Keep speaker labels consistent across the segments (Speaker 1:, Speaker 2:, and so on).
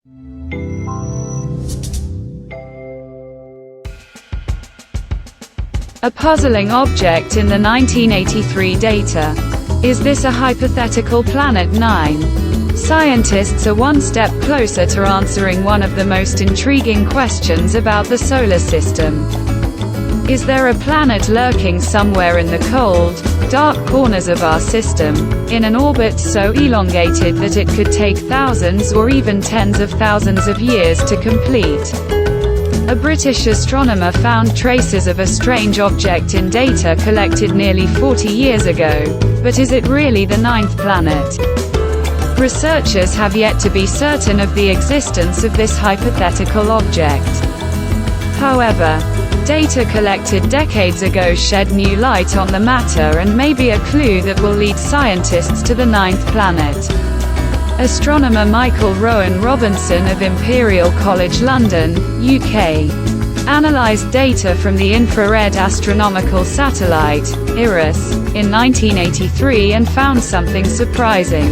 Speaker 1: A puzzling object in the 1983 data. Is this a hypothetical Planet 9? Scientists are one step closer to answering one of the most intriguing questions about the solar system. Is there a planet lurking somewhere in the cold, dark corners of our system, in an orbit so elongated that it could take thousands or even tens of thousands of years to complete? A British astronomer found traces of a strange object in data collected nearly 40 years ago. But is it really the ninth planet? Researchers have yet to be certain of the existence of this hypothetical object. However, data collected decades ago shed new light on the matter and may be a clue that will lead scientists to the ninth planet. Astronomer Michael Rowan Robinson of Imperial College London, UK, analyzed data from the infrared astronomical satellite, IRIS, in 1983 and found something surprising.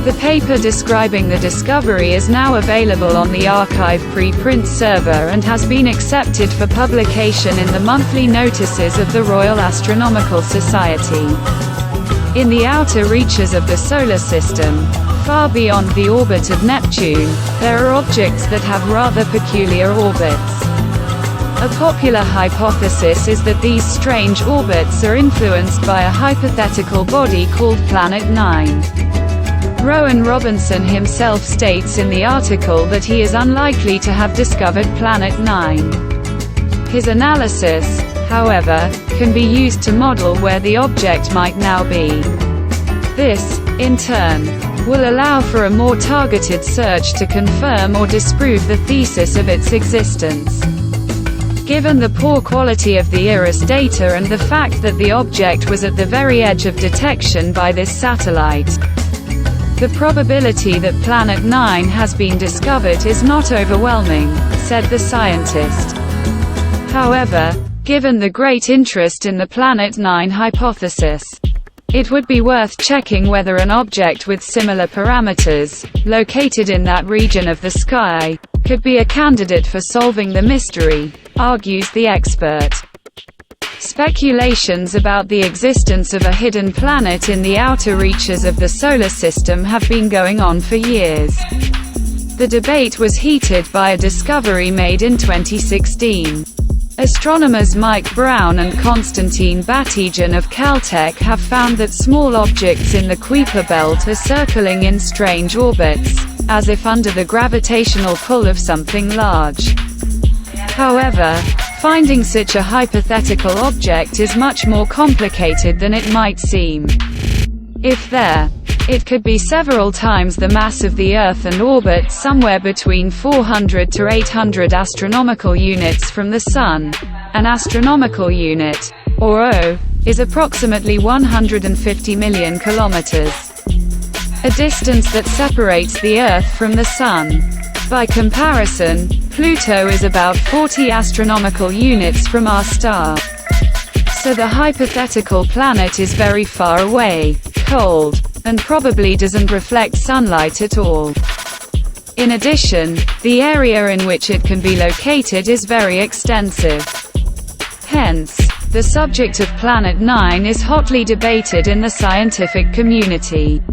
Speaker 1: The paper describing the discovery is now available on the archive preprint server and has been accepted for publication in the monthly notices of the Royal Astronomical Society. In the outer reaches of the solar system, far beyond the orbit of Neptune, there are objects that have rather peculiar orbits. A popular hypothesis is that these strange orbits are influenced by a hypothetical body called Planet 9. Rowan Robinson himself states in the article that he is unlikely to have discovered Planet 9. His analysis, however, can be used to model where the object might now be. This, in turn, will allow for a more targeted search to confirm or disprove the thesis of its existence. Given the poor quality of the IRIS data and the fact that the object was at the very edge of detection by this satellite, the probability that Planet 9 has been discovered is not overwhelming, said the scientist. However, given the great interest in the Planet 9 hypothesis, it would be worth checking whether an object with similar parameters, located in that region of the sky, could be a candidate for solving the mystery, argues the expert. Speculations about the existence of a hidden planet in the outer reaches of the solar system have been going on for years. The debate was heated by a discovery made in 2016. Astronomers Mike Brown and Konstantin Batygin of Caltech have found that small objects in the Kuiper belt are circling in strange orbits, as if under the gravitational pull of something large. However, finding such a hypothetical object is much more complicated than it might seem. If there, it could be several times the mass of the Earth and orbit somewhere between 400 to 800 astronomical units from the Sun. An astronomical unit, or O, is approximately 150 million kilometers. A distance that separates the Earth from the Sun. By comparison, Pluto is about 40 astronomical units from our star. So the hypothetical planet is very far away, cold, and probably doesn't reflect sunlight at all. In addition, the area in which it can be located is very extensive. Hence, the subject of Planet 9 is hotly debated in the scientific community.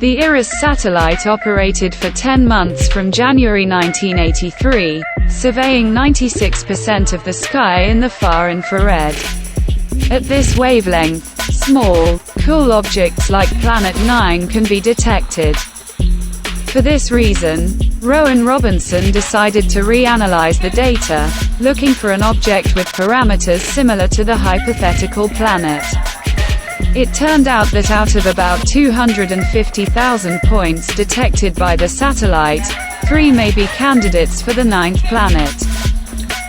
Speaker 1: The IRIS satellite operated for 10 months from January 1983, surveying 96% of the sky in the far infrared. At this wavelength, small, cool objects like Planet 9 can be detected. For this reason, Rowan Robinson decided to reanalyze the data, looking for an object with parameters similar to the hypothetical planet. It turned out that out of about 250,000 points detected by the satellite, 3 may be candidates for the ninth planet.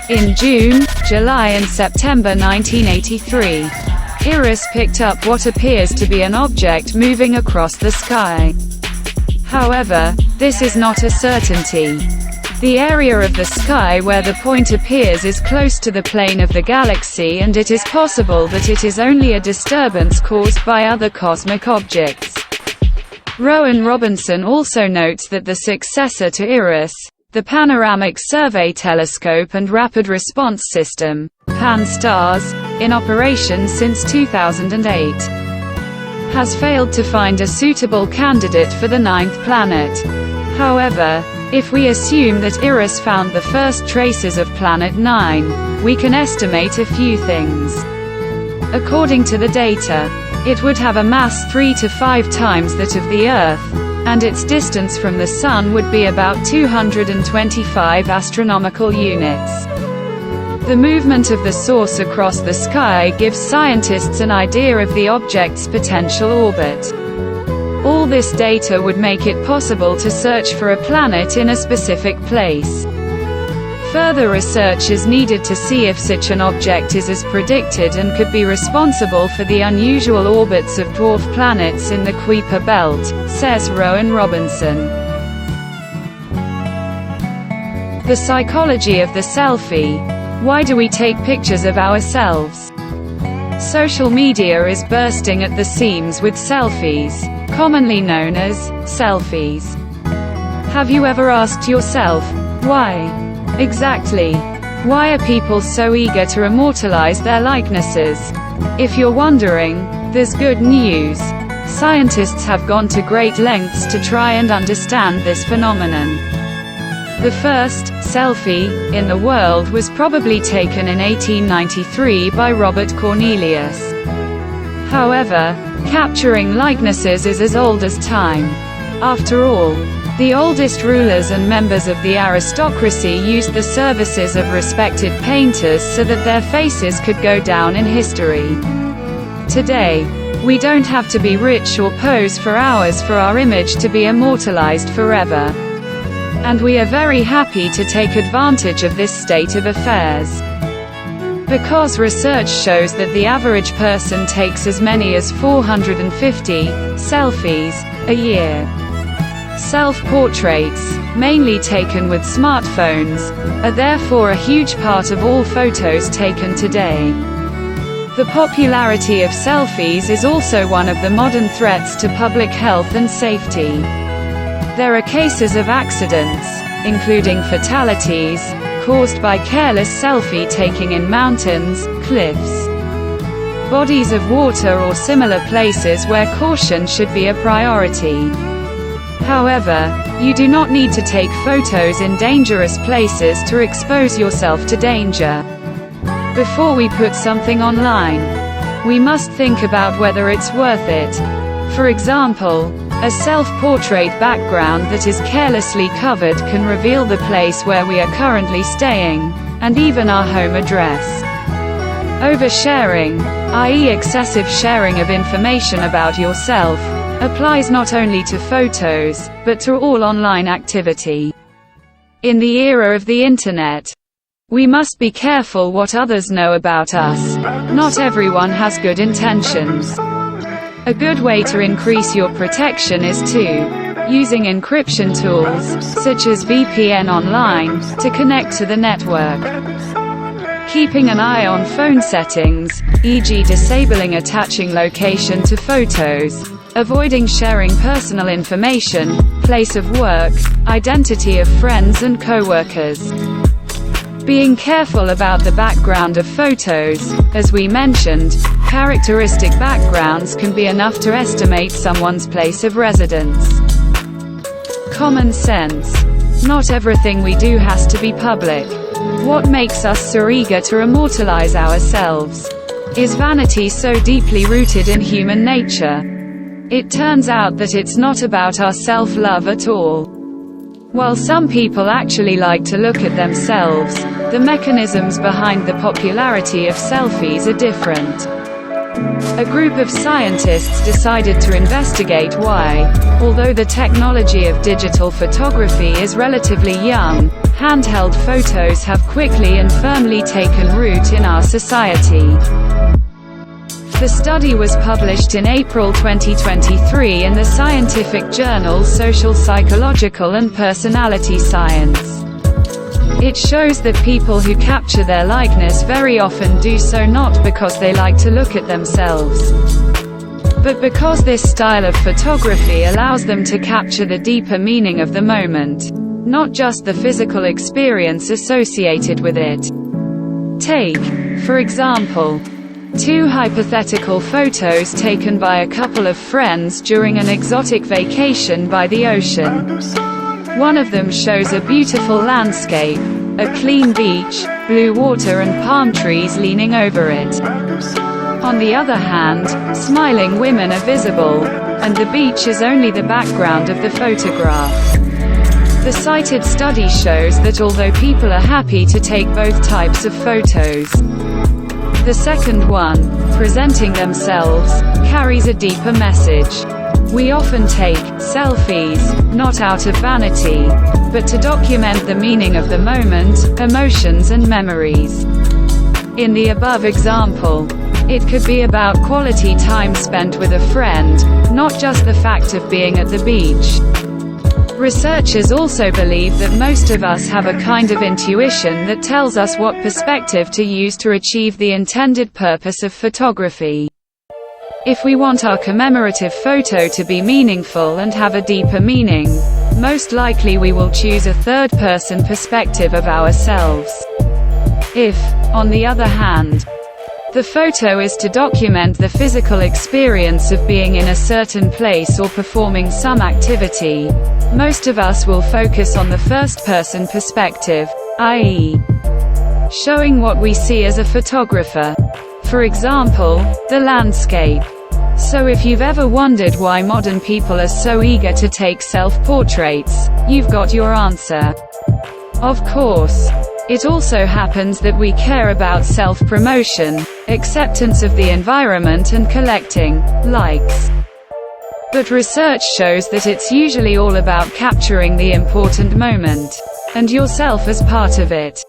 Speaker 1: In June, July and September 1983, IRIS picked up what appears to be an object moving across the sky. However, this is not a certainty. The area of the sky where the point appears is close to the plane of the galaxy, and it is possible that it is only a disturbance caused by other cosmic objects. Rowan Robinson also notes that the successor to IRIS, the Panoramic Survey Telescope and Rapid Response System, PAN-STARRS, in operation since 2008, has failed to find a suitable candidate for the ninth planet. However, if we assume that IRIS found the first traces of Planet 9, we can estimate a few things. According to the data, it would have a mass 3 to 5 times that of the Earth, and its distance from the Sun would be about 225 astronomical units. The movement of the source across the sky gives scientists an idea of the object's potential orbit. All this data would make it possible to search for a planet in a specific place. Further research is needed to see if such an object is as predicted and could be responsible for the unusual orbits of dwarf planets in the Kuiper Belt, says Rowan Robinson. The psychology of the selfie. Why do we take pictures of ourselves? Social media is bursting at the seams with selfies, commonly known as selfies. Have you ever asked yourself, why? Exactly. Why are people so eager to immortalize their likenesses? If you're wondering, there's good news. Scientists have gone to great lengths to try and understand this phenomenon. The first selfie in the world was probably taken in 1893 by Robert Cornelius. However, capturing likenesses is as old as time. After all, the oldest rulers and members of the aristocracy used the services of respected painters so that their faces could go down in history. Today, we don't have to be rich or pose for hours for our image to be immortalized forever. And we are very happy to take advantage of this state of affairs. Because research shows that the average person takes as many as 450 selfies a year. Self-portraits, mainly taken with smartphones, are therefore a huge part of all photos taken today. The popularity of selfies is also one of the modern threats to public health and safety. There are cases of accidents, including fatalities, caused by careless selfie taking in mountains, cliffs, bodies of water or similar places where caution should be a priority. However, you do not need to take photos in dangerous places to expose yourself to danger. Before we put something online, we must think about whether it's worth it. For example, a self-portrait background that is carelessly covered can reveal the place where we are currently staying, and even our home address. Oversharing, i.e. excessive sharing of information about yourself, applies not only to photos, but to all online activity. In the era of the internet, we must be careful what others know about us. Not everyone has good intentions. A good way to increase your protection is to using encryption tools, such as VPN online, to connect to the network. Keeping an eye on phone settings, e.g. disabling attaching location to photos, avoiding sharing personal information, place of work, identity of friends and co-workers. Being careful about the background of photos. As we mentioned, characteristic backgrounds can be enough to estimate someone's place of residence. Common sense. Not everything we do has to be public. What makes us so eager to immortalize ourselves? Is vanity so deeply rooted in human nature? It turns out that it's not about our self-love at all. While some people actually like to look at themselves, the mechanisms behind the popularity of selfies are different. A group of scientists decided to investigate why, although the technology of digital photography is relatively young, handheld photos have quickly and firmly taken root in our society. The study was published in April 2023 in the scientific journal Social Psychological and Personality Science. It shows that people who capture their likeness very often do so not because they like to look at themselves, But because this style of photography allows them to capture the deeper meaning of the moment, not just the physical experience associated with it. Take, for example, two hypothetical photos taken by a couple of friends during an exotic vacation by the ocean. One of them shows a beautiful landscape, a clean beach, blue water and palm trees leaning over it. On the other hand, smiling women are visible, and the beach is only the background of the photograph. The cited study shows that although people are happy to take both types of photos, the second one, presenting themselves, carries a deeper message. We often take selfies, not out of vanity, but to document the meaning of the moment, emotions and memories. In the above example, it could be about quality time spent with a friend, not just the fact of being at the beach. Researchers also believe that most of us have a kind of intuition that tells us what perspective to use to achieve the intended purpose of photography. If we want our commemorative photo to be meaningful and have a deeper meaning, most likely we will choose a third-person perspective of ourselves. If, on the other hand, the photo is to document the physical experience of being in a certain place or performing some activity, most of us will focus on the first-person perspective, i.e., showing what we see as a photographer. For example, the landscape. So if you've ever wondered why modern people are so eager to take self-portraits, you've got your answer. Of course, it also happens that we care about self-promotion, acceptance of the environment and collecting likes. But research shows that it's usually all about capturing the important moment, and yourself as part of it.